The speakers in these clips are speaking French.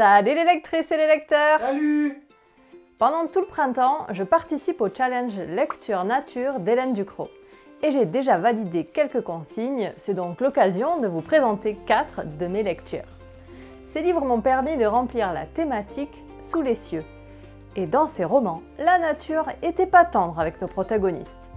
Salut les lectrices et les lecteurs! Salut! Pendant tout le printemps, je participe au challenge Lecture Nature d'Hélène Ducrot. Et j'ai déjà validé quelques consignes, c'est donc l'occasion de vous présenter 4 de mes lectures. Ces livres m'ont permis de remplir la thématique sous les cieux. Et dans ces romans, la nature était pas tendre avec nos protagonistes.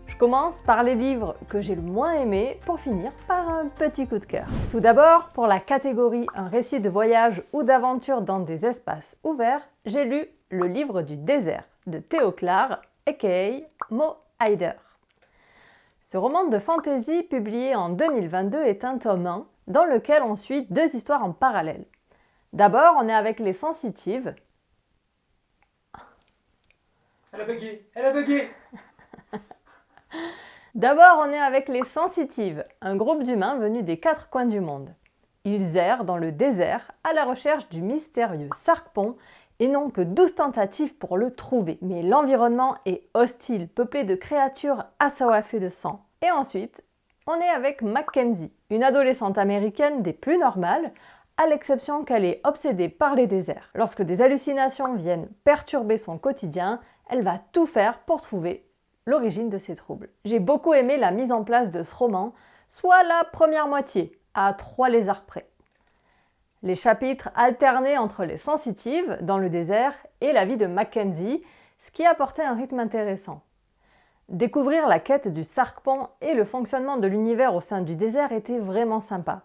Je commence par les livres que j'ai le moins aimés pour finir par un petit coup de cœur. Tout d'abord, pour la catégorie un récit de voyage ou d'aventure dans des espaces ouverts, j'ai lu Le livre du désert de Théo Clare, aka Mo Hayder. Ce roman de fantasy publié en 2022 est un tome 1 dans lequel on suit 2 histoires en parallèle. D'abord, on est avec les sensitives. Elle a bugué! Elle a bugué! D'abord, on est avec les sensitives, un groupe d'humains venus des 4 coins du monde. Ils errent dans le désert à la recherche du mystérieux Sarkpon et n'ont que 12 tentatives pour le trouver. Mais l'environnement est hostile, peuplé de créatures assoiffées de sang. Et ensuite, on est avec Mackenzie, une adolescente américaine des plus normales, à l'exception qu'elle est obsédée par les déserts. Lorsque des hallucinations viennent perturber son quotidien, elle va tout faire pour trouver l'origine de ces troubles. J'ai beaucoup aimé la mise en place de ce roman, soit la première moitié, à 3 lézards près. Les chapitres alternaient entre les sensitives, dans le désert, et la vie de Mackenzie, ce qui apportait un rythme intéressant. Découvrir la quête du Sarkpon et le fonctionnement de l'univers au sein du désert était vraiment sympa.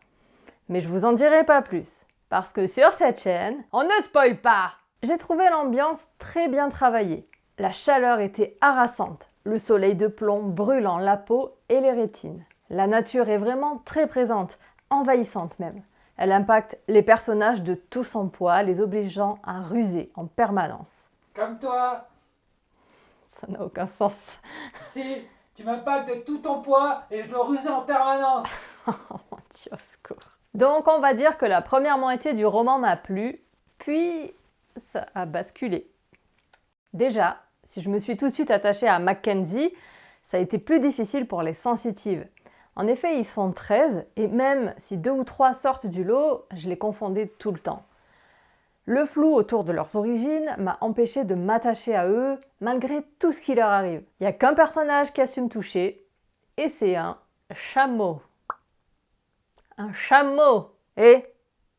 Mais je vous en dirai pas plus, parce que sur cette chaîne, on ne spoil pas! J'ai trouvé l'ambiance très bien travaillée. La chaleur était harassante, le soleil de plomb brûlant la peau et les rétines. La nature est vraiment très présente, envahissante même. Elle impacte les personnages de tout son poids, les obligeant à ruser en permanence. Comme toi! Ça n'a aucun sens. Si, tu m'impactes de tout ton poids et je dois ruser en permanence! Oh mon Dieu, au secours. Donc on va dire que la première moitié du roman m'a plu, puis ça a basculé. Déjà, si je me suis tout de suite attachée à Mackenzie, ça a été plus difficile pour les sensitives. En effet, ils sont 13 et même si 2 ou 3 sortent du lot, je les confondais tout le temps. Le flou autour de leurs origines m'a empêché de m'attacher à eux malgré tout ce qui leur arrive. Il n'y a qu'un personnage qui a su me toucher et c'est un chameau. Un chameau! Et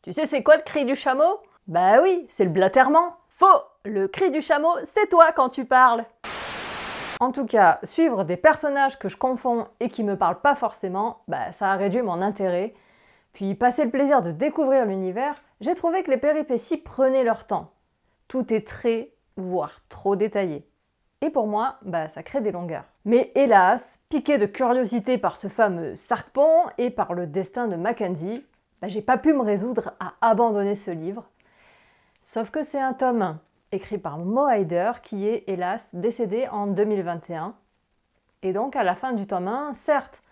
tu sais c'est quoi le cri du chameau? Bah oui, c'est le blatèrement. Faux! Le cri du chameau, c'est toi quand tu parles. En tout cas, suivre des personnages que je confonds et qui me parlent pas forcément, ça a réduit mon intérêt. Puis passer le plaisir de découvrir l'univers, j'ai trouvé que les péripéties prenaient leur temps. Tout est très, voire trop détaillé. Et pour moi, ça crée des longueurs. Mais hélas, piqué de curiosité par ce fameux Sarkpon et par le destin de Mackenzie, j'ai pas pu me résoudre à abandonner ce livre. Sauf que c'est un tome 1, écrit par Mo Hayder, qui est hélas décédé en 2021. Et donc à la fin du tome 1, certes,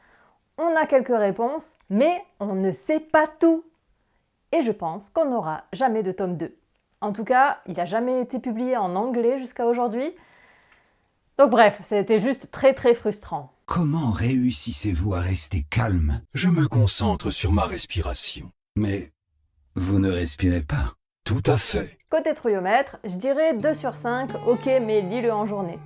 on a quelques réponses, mais on ne sait pas tout. Et je pense qu'on n'aura jamais de tome 2. En tout cas, il n'a jamais été publié en anglais jusqu'à aujourd'hui. Donc bref, c'était juste très très frustrant. Comment réussissez-vous à rester calme? Je me concentre sur ma respiration. Mais vous ne respirez pas. Tout à fait. Côté trouillomètre, je dirais 2 sur 5, ok, mais lis-le en journée.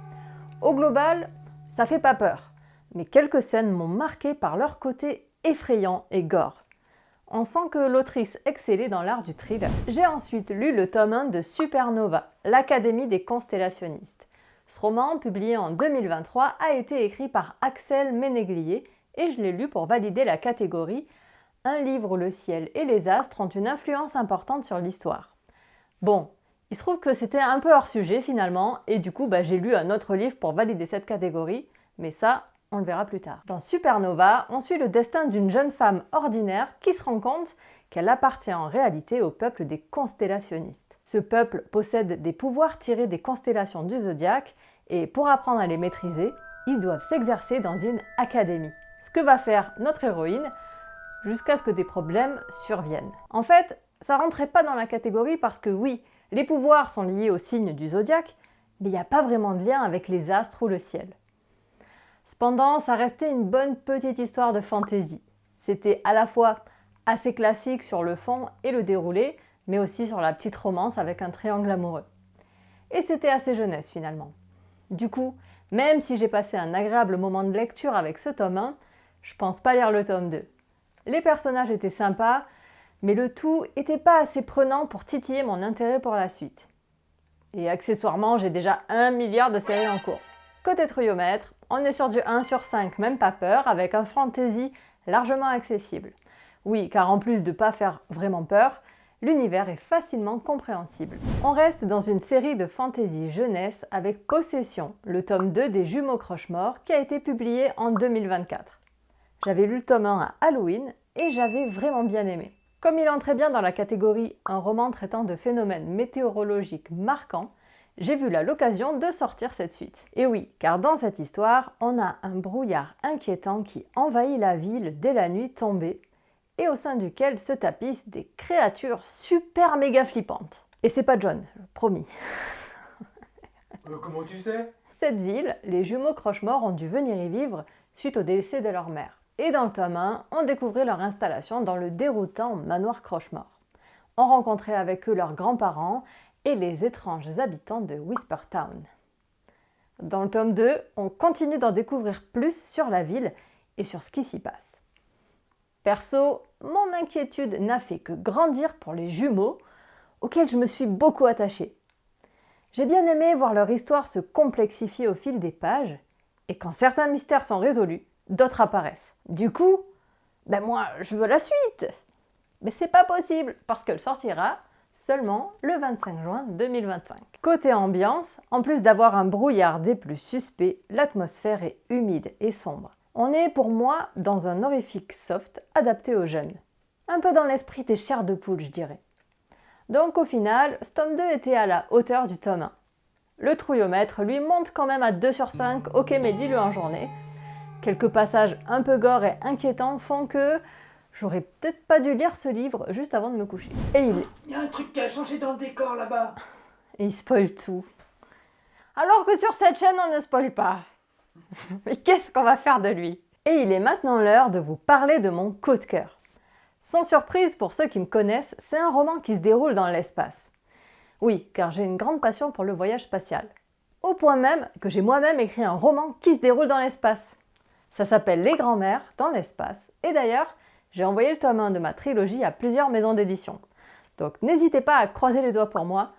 Au global, ça fait pas peur. Mais quelques scènes m'ont marqué par leur côté effrayant et gore. On sent que l'autrice excellait dans l'art du thriller. J'ai ensuite lu le tome 1 de Supernova, l'Académie des constellationnistes. Ce roman, publié en 2023, a été écrit par Axel Ménéglier et je l'ai lu pour valider la catégorie « Un livre où le ciel et les astres ont une influence importante sur l'histoire ». Bon, il se trouve que c'était un peu hors sujet finalement et du coup j'ai lu un autre livre pour valider cette catégorie, mais ça, on le verra plus tard. Dans Supernova, on suit le destin d'une jeune femme ordinaire qui se rend compte qu'elle appartient en réalité au peuple des constellationnistes. Ce peuple possède des pouvoirs tirés des constellations du zodiaque et pour apprendre à les maîtriser, ils doivent s'exercer dans une académie. Ce que va faire notre héroïne jusqu'à ce que des problèmes surviennent. En fait, ça rentrait pas dans la catégorie parce que oui, les pouvoirs sont liés au signe du zodiaque, mais il n'y a pas vraiment de lien avec les astres ou le ciel. Cependant, ça restait une bonne petite histoire de fantaisie. C'était à la fois assez classique sur le fond et le déroulé, mais aussi sur la petite romance avec un triangle amoureux. Et c'était assez jeunesse finalement. Du coup, même si j'ai passé un agréable moment de lecture avec ce tome 1, je pense pas lire le tome 2. Les personnages étaient sympas, mais le tout était pas assez prenant pour titiller mon intérêt pour la suite. Et accessoirement, j'ai déjà 1 milliard de séries en cours. Côté Trouillomètre, on est sur du 1 sur 5, même pas peur, avec un fantasy largement accessible. Oui, car en plus de pas faire vraiment peur, l'univers est facilement compréhensible. On reste dans une série de fantasy jeunesse avec Possession, le tome 2 des Jumeaux Croche-Mort, qui a été publié en 2024. J'avais lu le tome 1 à Halloween et j'avais vraiment bien aimé. Comme il entrait bien dans la catégorie un roman traitant de phénomènes météorologiques marquants, j'ai vu là l'occasion de sortir cette suite. Et oui, car dans cette histoire, on a un brouillard inquiétant qui envahit la ville dès la nuit tombée, et au sein duquel se tapissent des créatures super méga flippantes. Et c'est pas John, promis. Comment tu sais? Cette ville, les jumeaux Croche-Mort ont dû venir y vivre suite au décès de leur mère. Et dans le tome 1, on découvrait leur installation dans le déroutant manoir Croche-Mort. On rencontrait avec eux leurs grands-parents et les étranges habitants de Whispertown. Dans le tome 2, on continue d'en découvrir plus sur la ville et sur ce qui s'y passe. Perso, mon inquiétude n'a fait que grandir pour les jumeaux, auxquels je me suis beaucoup attachée. J'ai bien aimé voir leur histoire se complexifier au fil des pages, et quand certains mystères sont résolus, d'autres apparaissent. Du coup, moi, je veux la suite. Mais c'est pas possible, parce qu'elle sortira seulement le 25 juin 2025. Côté ambiance, en plus d'avoir un brouillard des plus suspects, l'atmosphère est humide et sombre. On est pour moi dans un horrifique soft adapté aux jeunes. Un peu dans l'esprit des chairs de poule, je dirais. Donc au final, ce tome 2 était à la hauteur du tome 1. Le Trouillomètre lui monte quand même à 2 sur 5, ok mais dis-le en journée. Quelques passages un peu gore et inquiétants font que j'aurais peut-être pas dû lire ce livre juste avant de me coucher. Et Il y a un truc qui a changé dans le décor là-bas. il spoil tout. Alors que sur cette chaîne, on ne spoil pas. Mais qu'est-ce qu'on va faire de lui? Et il est maintenant l'heure de vous parler de mon coup de cœur. Sans surprise pour ceux qui me connaissent, c'est un roman qui se déroule dans l'espace. Oui, car j'ai une grande passion pour le voyage spatial. Au point même que j'ai moi-même écrit un roman qui se déroule dans l'espace. Ça s'appelle Les Grands-Mères dans l'espace. Et d'ailleurs, j'ai envoyé le tome 1 de ma trilogie à plusieurs maisons d'édition. Donc n'hésitez pas à croiser les doigts pour moi.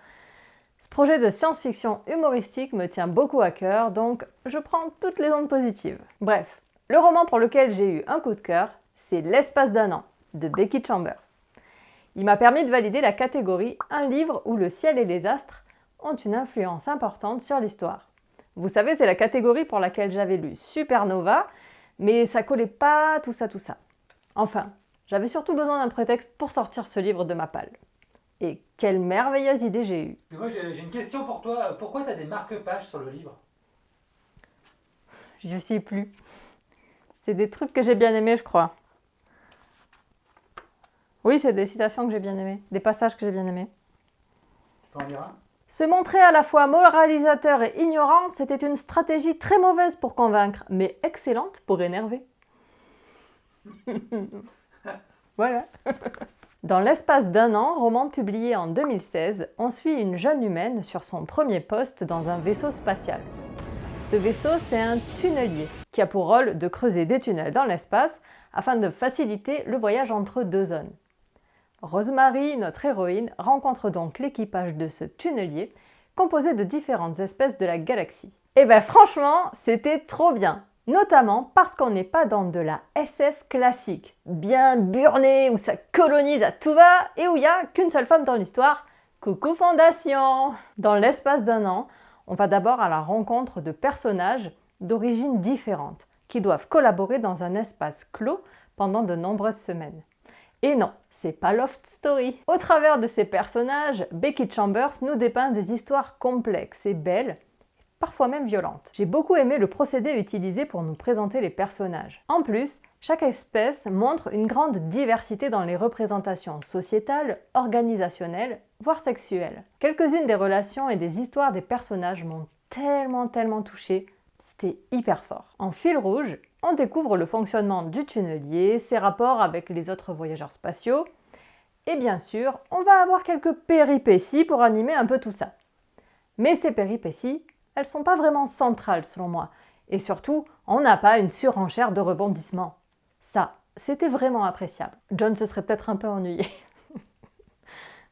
Ce projet de science-fiction humoristique me tient beaucoup à cœur, donc je prends toutes les ondes positives. Bref, le roman pour lequel j'ai eu un coup de cœur, c'est L'espace d'un an, de Becky Chambers. Il m'a permis de valider la catégorie un livre où le ciel et les astres ont une influence importante sur l'histoire. Vous savez, c'est la catégorie pour laquelle j'avais lu Supernova, mais ça collait pas tout ça. Enfin, j'avais surtout besoin d'un prétexte pour sortir ce livre de ma palle. Et quelle merveilleuse idée j'ai eue. Moi j'ai une question pour toi. Pourquoi t'as des marque-pages sur le livre? Je sais plus. C'est des trucs que j'ai bien aimés, je crois. Oui, c'est des citations que j'ai bien aimées, des passages que j'ai bien aimés. Tu peux en lire un? Se montrer à la fois moralisateur et ignorant, c'était une stratégie très mauvaise pour convaincre, mais excellente pour énerver. Voilà. Dans l'espace d'un an, roman publié en 2016, on suit une jeune humaine sur son premier poste dans un vaisseau spatial. Ce vaisseau, c'est un tunnelier qui a pour rôle de creuser des tunnels dans l'espace afin de faciliter le voyage entre deux zones. Rosemary, notre héroïne, rencontre donc l'équipage de ce tunnelier composé de différentes espèces de la galaxie. Et franchement, c'était trop bien! Notamment parce qu'on n'est pas dans de la SF classique, bien burnée, où ça colonise à tout va et où il n'y a qu'une seule femme dans l'histoire. Coucou Fondation! Dans l'espace d'un an, on va d'abord à la rencontre de personnages d'origines différentes qui doivent collaborer dans un espace clos pendant de nombreuses semaines. Et non, c'est pas Loft Story. Au travers de ces personnages, Becky Chambers nous dépeint des histoires complexes et belles, parfois même violentes. J'ai beaucoup aimé le procédé utilisé pour nous présenter les personnages. En plus, chaque espèce montre une grande diversité dans les représentations sociétales, organisationnelles, voire sexuelles. Quelques-unes des relations et des histoires des personnages m'ont tellement touchée, c'était hyper fort. En fil rouge, on découvre le fonctionnement du tunnelier, ses rapports avec les autres voyageurs spatiaux, Et bien sûr, on va avoir quelques péripéties pour animer un peu tout ça. Mais ces péripéties, elles sont pas vraiment centrales selon moi. Et surtout, on n'a pas une surenchère de rebondissements. Ça, c'était vraiment appréciable. John se serait peut-être un peu ennuyé.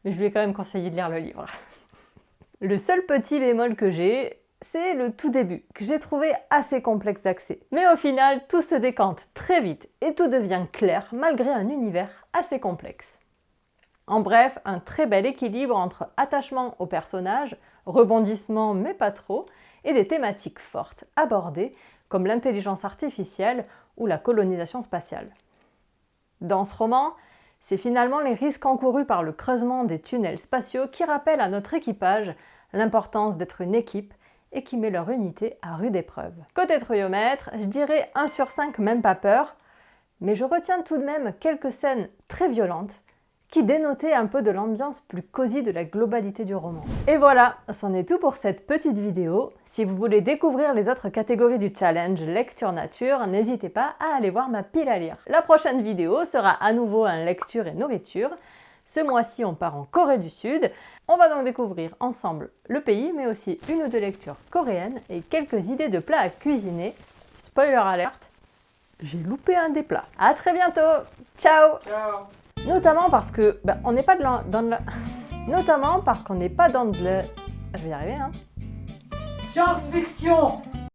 Mais je lui ai quand même conseillé de lire le livre. Le seul petit bémol que j'ai, c'est le tout début, que j'ai trouvé assez complexe d'accès. Mais au final, tout se décante très vite et tout devient clair malgré un univers assez complexe. En bref, un très bel équilibre entre attachement aux personnages, rebondissement mais pas trop, et des thématiques fortes abordées comme l'intelligence artificielle ou la colonisation spatiale. Dans ce roman, c'est finalement les risques encourus par le creusement des tunnels spatiaux qui rappellent à notre équipage l'importance d'être une équipe et qui met leur unité à rude épreuve. Côté trouillomètre, je dirais 1 sur 5, même pas peur, mais je retiens tout de même quelques scènes très violentes qui dénotaient un peu de l'ambiance plus cosy de la globalité du roman. Et voilà, c'en est tout pour cette petite vidéo. Si vous voulez découvrir les autres catégories du challenge lecture nature, n'hésitez pas à aller voir ma pile à lire. La prochaine vidéo sera à nouveau un lecture et nourriture. Ce mois-ci, on part en Corée du Sud. On va donc découvrir ensemble le pays, mais aussi une ou deux lectures coréennes et quelques idées de plats à cuisiner. Spoiler alert, j'ai loupé un des plats. À très bientôt. Ciao. Ciao. Notamment parce que on n'est pas Notamment parce qu'on n'est pas dans de la... Je vais y arriver, hein. Science-fiction.